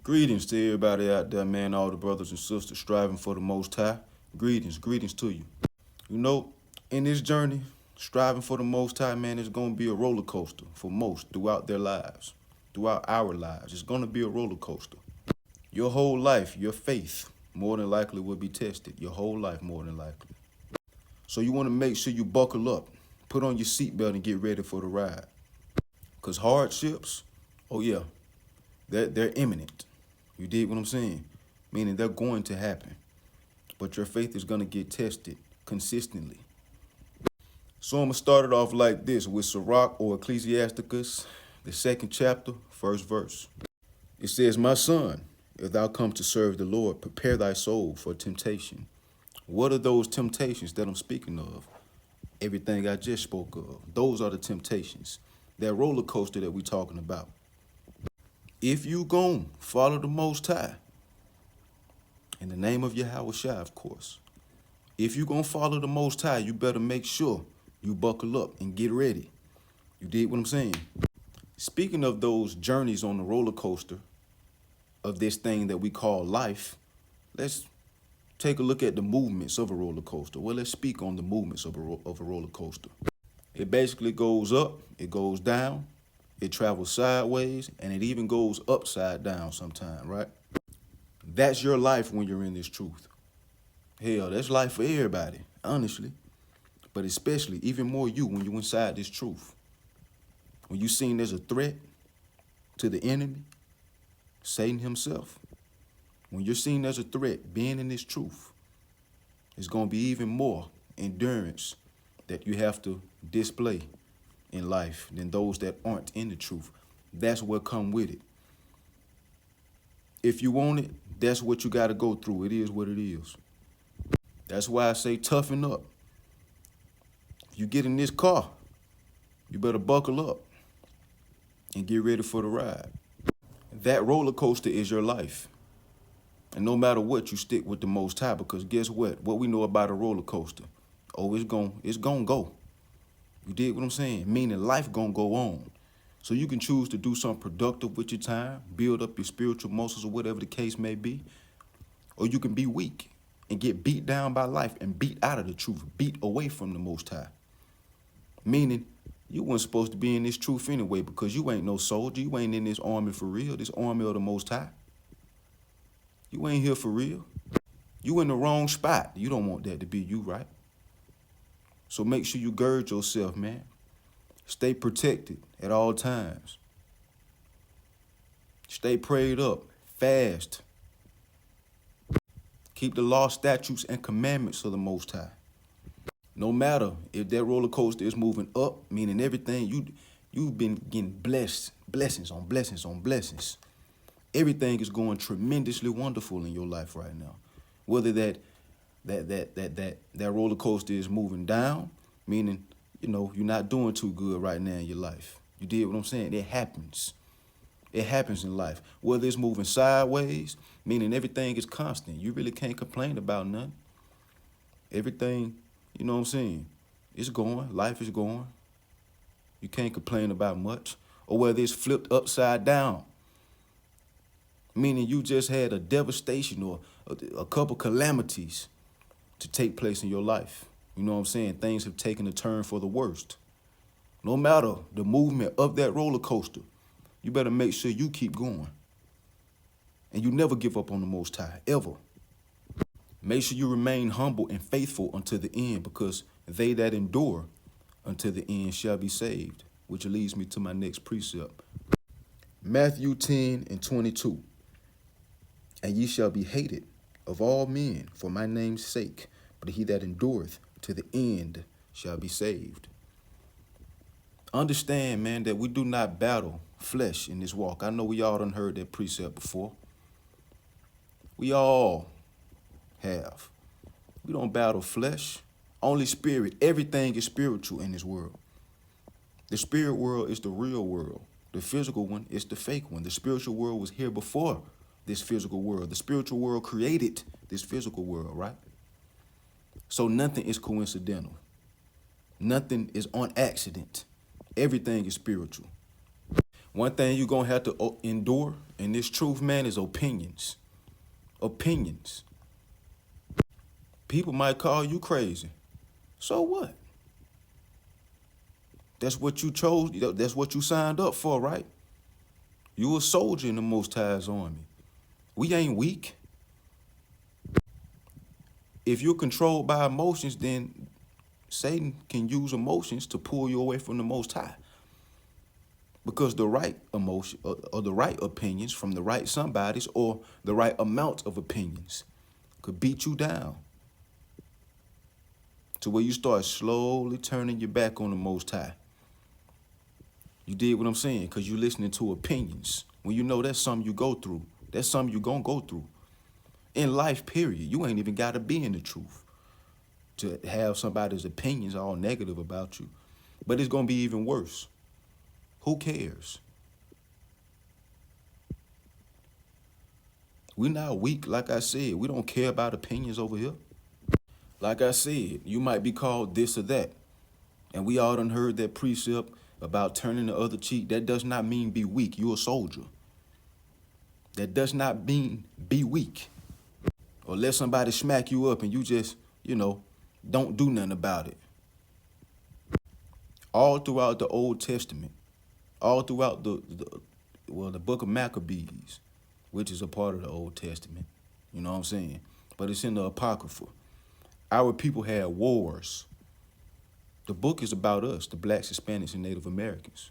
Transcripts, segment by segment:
Greetings to everybody out there, man, all the brothers and sisters striving for the Most High. Greetings to you. You know, in this journey, striving for the Most High, man, it's going to be a roller coaster for most throughout their lives, throughout our lives. It's going to be a roller coaster. Your whole life, your faith, more than likely will be tested. Your whole life, more than likely. So you want to make sure you buckle up, put on your seatbelt, and get ready for the ride. Because hardships, oh yeah, they're imminent. You dig what I'm saying? Meaning they're going to happen. But your faith is going to get tested consistently. So I'm going to start it off like this with Sirach or Ecclesiasticus, the 2nd chapter, 1st verse. It says, "My son, if thou come to serve the Lord, prepare thy soul for temptation." What are those temptations that I'm speaking of? Everything I just spoke of. Those are the temptations. That roller coaster that we're talking about. If you gon' follow the Most High, in the name of Yahweh Shai, of course. If you gonna follow the Most High, you better make sure you buckle up and get ready. You dig what I'm saying? Speaking of those journeys on the roller coaster of this thing that we call life, let's take a look at the movements of a roller coaster. Well, let's speak on the movements of a roller coaster. It basically goes up, it goes down, it travels sideways, and it even goes upside down sometime, right? That's your life when you're in this truth. Hell, that's life for everybody, honestly. But especially, even more you when you're inside this truth. When you're seen as a threat to the enemy, Satan himself. When you're seen as a threat, being in this truth, it's going to be even more endurance that you have to display in life than those that aren't in the truth. That's what come with it. If you want it, that's what you got to go through. It is what it is. That's why I say toughen up. If you get in this car, you better buckle up and get ready for the ride. That roller coaster is your life. And no matter what, you stick with the Most High, because guess what? What we know about a roller coaster, oh, it's gonna go. You dig what I'm saying? Meaning life gonna go on. So you can choose to do something productive with your time, build up your spiritual muscles or whatever the case may be. Or you can be weak and get beat down by life and beat out of the truth, beat away from the Most High. Meaning you weren't supposed to be in this truth anyway, because you ain't no soldier. You ain't in this army for real, this army of the Most High. You ain't here for real. You in the wrong spot. You don't want that to be you, right? So make sure you gird yourself, man. Stay protected at all times. Stay prayed up, fast. Keep the law, statutes, and commandments of the Most High. No matter if that roller coaster is moving up, meaning everything, you've been getting blessings on blessings on blessings. Everything is going tremendously wonderful in your life right now. Whether that roller coaster is moving down, meaning, you know, you're not doing too good right now in your life. You did what I'm saying? It happens. It happens in life. Whether it's moving sideways, meaning everything is constant. You really can't complain about nothing. Everything, you know what I'm saying? It's going. Life is going. You can't complain about much. Or whether it's flipped upside down, meaning you just had a devastation or a couple calamities to take place in your life. You know what I'm saying? Things have taken a turn for the worst. No matter the movement of that roller coaster, you better make sure you keep going. And you never give up on the Most High, ever. Make sure you remain humble and faithful unto the end, because they that endure unto the end shall be saved, which leads me to my next precept. Matthew 10:22. "And ye shall be hated of all men for my name's sake, but he that endureth to the end shall be saved." Understand, man, that we do not battle flesh in this walk. I know we all done heard that precept before. We all have. We don't battle flesh, only spirit. Everything is spiritual in this world. The spirit world is the real world. The physical one is the fake one. The spiritual world was here before this physical world. The spiritual world created this physical world, right? So nothing is coincidental. Nothing is on accident. Everything is spiritual. One thing you're going to have to endure in this truth, man, is opinions. Opinions. People might call you crazy. So what? That's what you chose. That's what you signed up for, right? You a soldier in the Most High's army. We ain't weak. If you're controlled by emotions, then Satan can use emotions to pull you away from the Most High. Because the right emotion or the right opinions from the right somebodies or the right amount of opinions could beat you down to where you start slowly turning your back on the Most High. You did what I'm saying? Because you're listening to opinions. When you know that's something you go through. That's something you're going to go through. In life, period. You ain't even got to be in the truth to have somebody's opinions all negative about you. But it's going to be even worse. Who cares? We're not weak, like I said. We don't care about opinions over here. Like I said, you might be called this or that. And we all done heard that precept about turning the other cheek. That does not mean be weak. You're a soldier. That does not mean be weak. Or let somebody smack you up and you just, don't do nothing about it. All throughout the Old Testament, all throughout the book of Maccabees, which is a part of the Old Testament, you know what I'm saying? But it's in the Apocrypha. Our people had wars. The book is about us, the blacks, Hispanics, and Native Americans.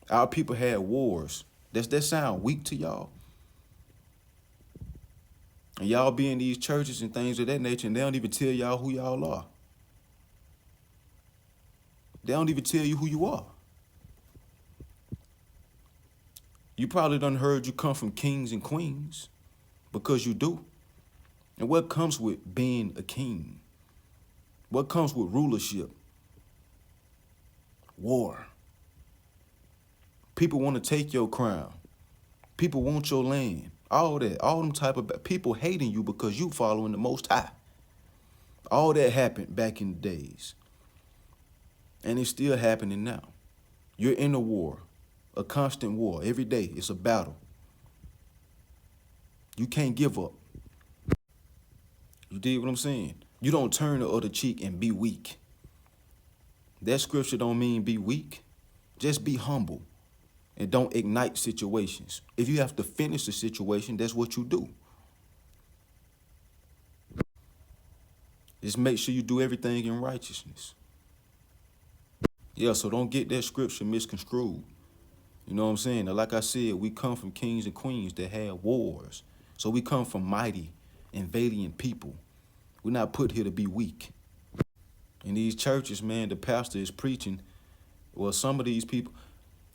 Our people had wars. Does that sound weak to y'all? And y'all be in these churches and things of that nature, and they don't even tell y'all who y'all are. They don't even tell you who you are. You probably done heard you come from kings and queens, because you do. And what comes with being a king? What comes with rulership? War. People want to take your crown. People want your land. All that. All them type of people hating you because you following the Most High. All that happened back in the days. And it's still happening now. You're in a war. A constant war. Every day it's a battle. You can't give up. You dig what I'm saying? You don't turn the other cheek and be weak. That scripture don't mean be weak. Just be humble and don't ignite situations. If you have to finish the situation, that's what you do. Just make sure you do everything in righteousness. Yeah, so don't get that scripture misconstrued. You know what I'm saying? Now, like I said, we come from kings and queens that had wars. So we come from mighty and valiant people. We're not put here to be weak. In these churches, man, the pastor is preaching. Well, some of these people,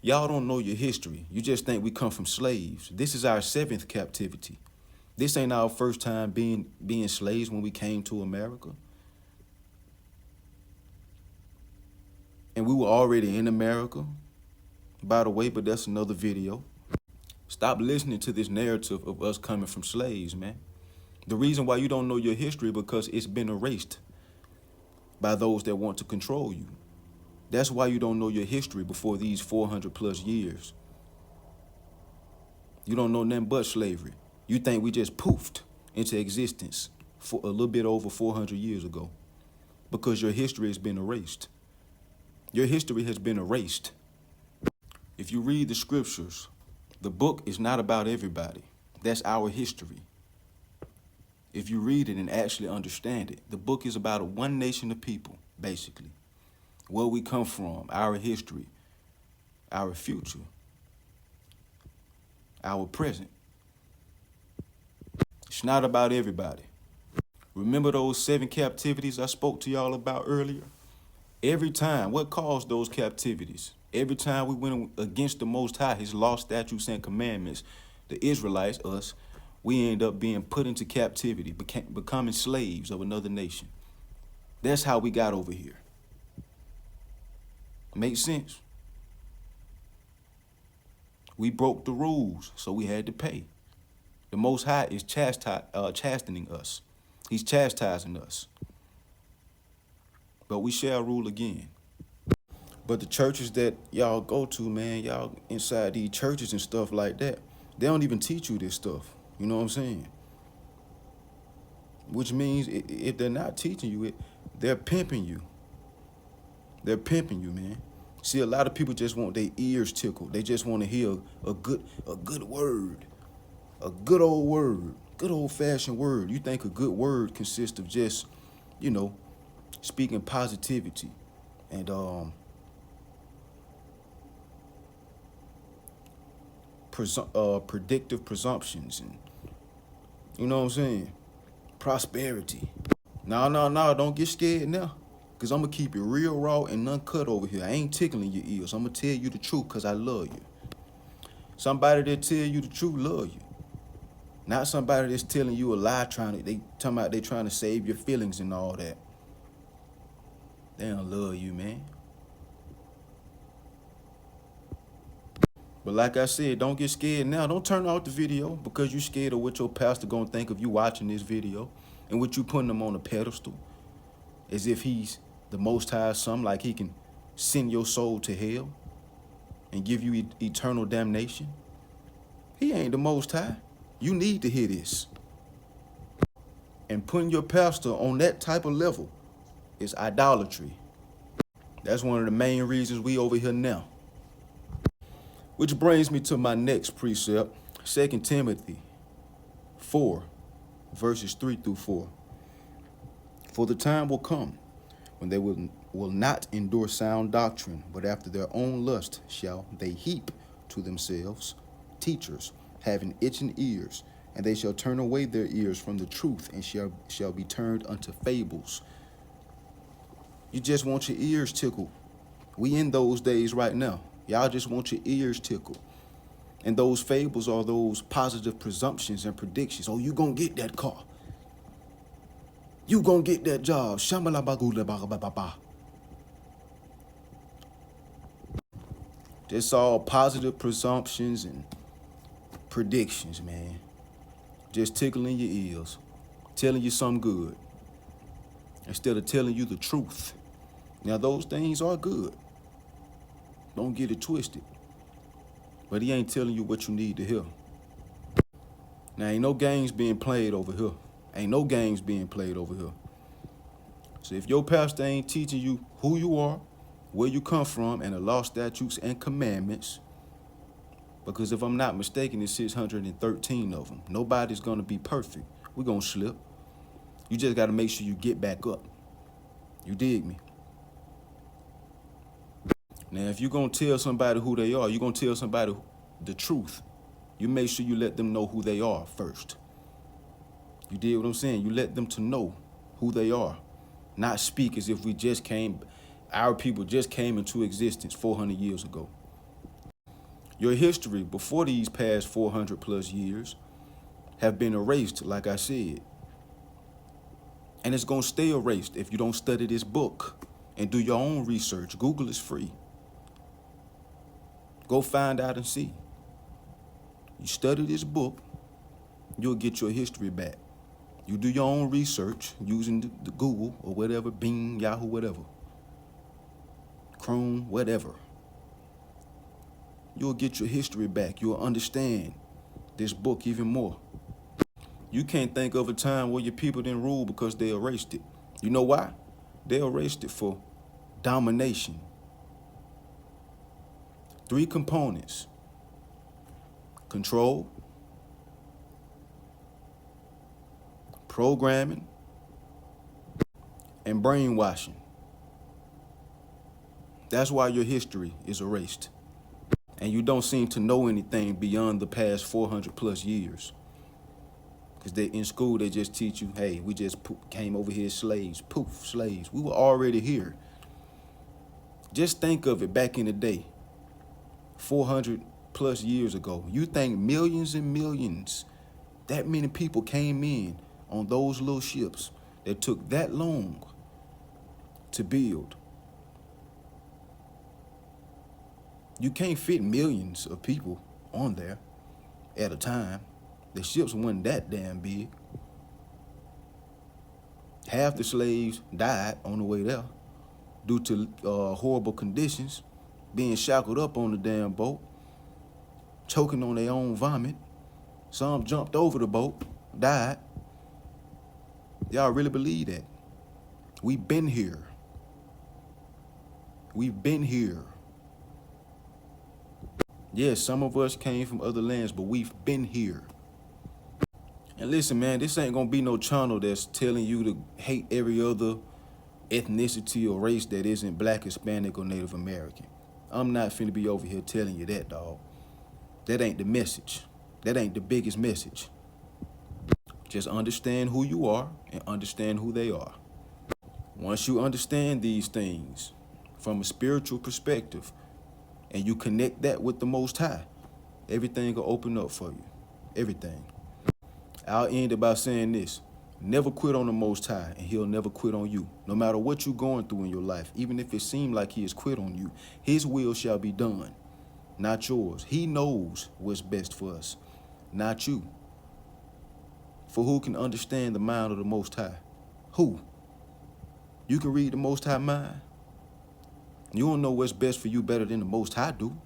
y'all don't know your history. You just think we come from slaves. This is our 7th captivity. This ain't our first time being slaves when we came to America. And we were already in America, by the way, but that's another video. Stop listening to this narrative of us coming from slaves, man. The reason why you don't know your history is because it's been erased by those that want to control you. That's why you don't know your history before these 400 plus years. You don't know nothing but slavery. You think we just poofed into existence for a little bit over 400 years ago because your history has been erased. Your history has been erased. If you read the scriptures, the book is not about everybody. That's our history. If you read it and actually understand it, the book is about one nation of people, basically. Where we come from, our history, our future, our present. It's not about everybody. Remember those 7 captivities I spoke to y'all about earlier? Every time, what caused those captivities? Every time we went against the Most High, his law, statutes, and commandments, the Israelites, us, we end up being put into captivity, becoming slaves of another nation. That's how we got over here. Makes sense? We broke the rules, so we had to pay. The Most High is chastening us. He's chastising us. But we shall rule again. But the churches that y'all go to, man, y'all inside these churches and stuff like that, they don't even teach you this stuff. You know what I'm saying? Which means if they're not teaching you it, they're pimping you. They're pimping you, man. See, a lot of people just want their ears tickled. They just want to hear a good word, a good old word, good old fashioned word. You think a good word consists of just, you know, speaking positivity and predictive presumptions and you know what I'm saying? Prosperity. No, don't get scared now. Cause I'm gonna keep it real raw and uncut over here. I ain't tickling your ears. I'm gonna tell you the truth cause I love you. Somebody that tell you the truth love you. Not somebody that's telling you a lie they talking about they trying to save your feelings and all that. They don't love you, man. But like I said, don't get scared now. Don't turn off the video because you scared of what your pastor gonna think of you watching this video and what you putting him on a pedestal. As if he's the Most High or something, like he can send your soul to hell and give you eternal damnation. He ain't the Most High. You need to hear this. And putting your pastor on that type of level is idolatry. That's one of the main reasons we over here now. Which brings me to my next precept, 2 Timothy 4, verses 3 through 4. For the time will come when they will not endure sound doctrine, but after their own lust shall they heap to themselves teachers, having itching ears, and they shall turn away their ears from the truth and shall be turned unto fables. You just want your ears tickled. We in those days right now. Y'all just want your ears tickled. And those fables are those positive presumptions and predictions. Oh, you gonna get that car. You gonna get that job. Just all positive presumptions and predictions, man. Just tickling your ears, telling you something good, instead of telling you the truth. Now, those things are good. Don't get it twisted. But he ain't telling you what you need to hear. Now, ain't no games being played over here. Ain't no games being played over here. So if your pastor ain't teaching you who you are, where you come from, and the law, statutes, and commandments, because if I'm not mistaken, there's 613 of them. Nobody's going to be perfect. We're going to slip. You just got to make sure you get back up. You dig me? Now, if you're going to tell somebody who they are, you're going to tell somebody the truth. You make sure you let them know who they are first. You dig what I'm saying? You let them to know who they are. Not speak as if our people just came into existence 400 years ago. Your history before these past 400 plus years have been erased, like I said. And it's going to stay erased if you don't study this book and do your own research. Google is free. Go find out and see. You study this book, you'll get your history back. You do your own research using the Google or whatever, Bing, Yahoo, whatever, Chrome, whatever. You'll get your history back. You'll understand this book even more. You can't think of a time where your people didn't rule because they erased it. You know why? They erased it for domination. 3 components: control, programming, and brainwashing. That's why your history is erased. And you don't seem to know anything beyond the past 400 plus years. Because in school, they just teach you, hey, we just came over here as slaves. Poof, slaves. We were already here. Just think of it back in the day, 400 plus years ago. You think millions and millions, that many people came in on those little ships that took that long to build. You can't fit millions of people on there at a time. The ships weren't that damn big. Half the slaves died on the way there. due to horrible conditions, being shackled up on the damn boat, choking on their own vomit. Some jumped over the boat, died. Y'all really believe that? We've been here. We've been here. Yes, some of us came from other lands, but we've been here. And listen, man, this ain't gonna be no channel that's telling you to hate every other ethnicity or race that isn't Black, Hispanic, or Native American. I'm not finna be over here telling you that, dog. That ain't the message. That ain't the biggest message. Just understand who you are and understand who they are. Once you understand these things from a spiritual perspective and you connect that with the Most High, everything will open up for you. Everything. I'll end it by saying this. Never quit on the Most High, and he'll never quit on you. No matter what you're going through in your life, even if it seems like he has quit on you, his will shall be done, not yours. He knows what's best for us, not you. For who can understand the mind of the Most High? Who? You can read the Most High mind. You don't know what's best for you better than the Most High do.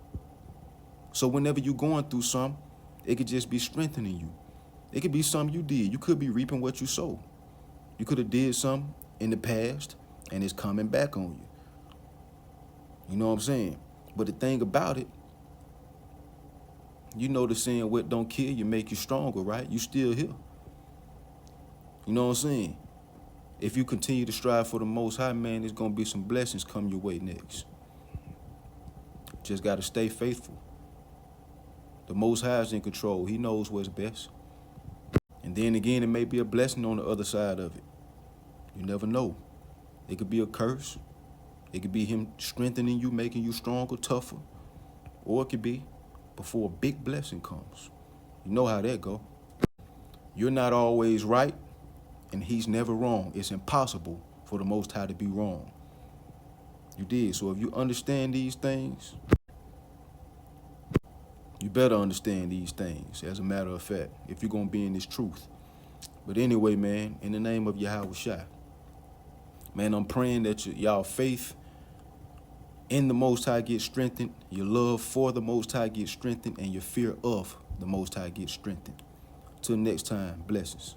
So whenever you're going through something, it could just be strengthening you. It could be something you did. You could be reaping what you sow. You could have did something in the past, and it's coming back on you. You know what I'm saying? But the thing about it, you know the saying, what don't kill you make you stronger, right? You still here. You know what I'm saying? If you continue to strive for the Most High, man, there's going to be some blessings come your way next. Just got to stay faithful. The Most High is in control. He knows what's best. And then again, it may be a blessing on the other side of it. You never know. It could be a curse. It could be him strengthening you, making you stronger, tougher. Or it could be before a big blessing comes. You know how that go. You're not always right, and he's never wrong. It's impossible for the Most High to be wrong. You did. So if you understand these things, you better understand these things, as a matter of fact, if you're going to be in this truth. But anyway, man, in the name of Yahweh Shai, man, I'm praying that y'all faith in the Most High gets strengthened, your love for the Most High gets strengthened, and your fear of the Most High gets strengthened. Till next time, blessings.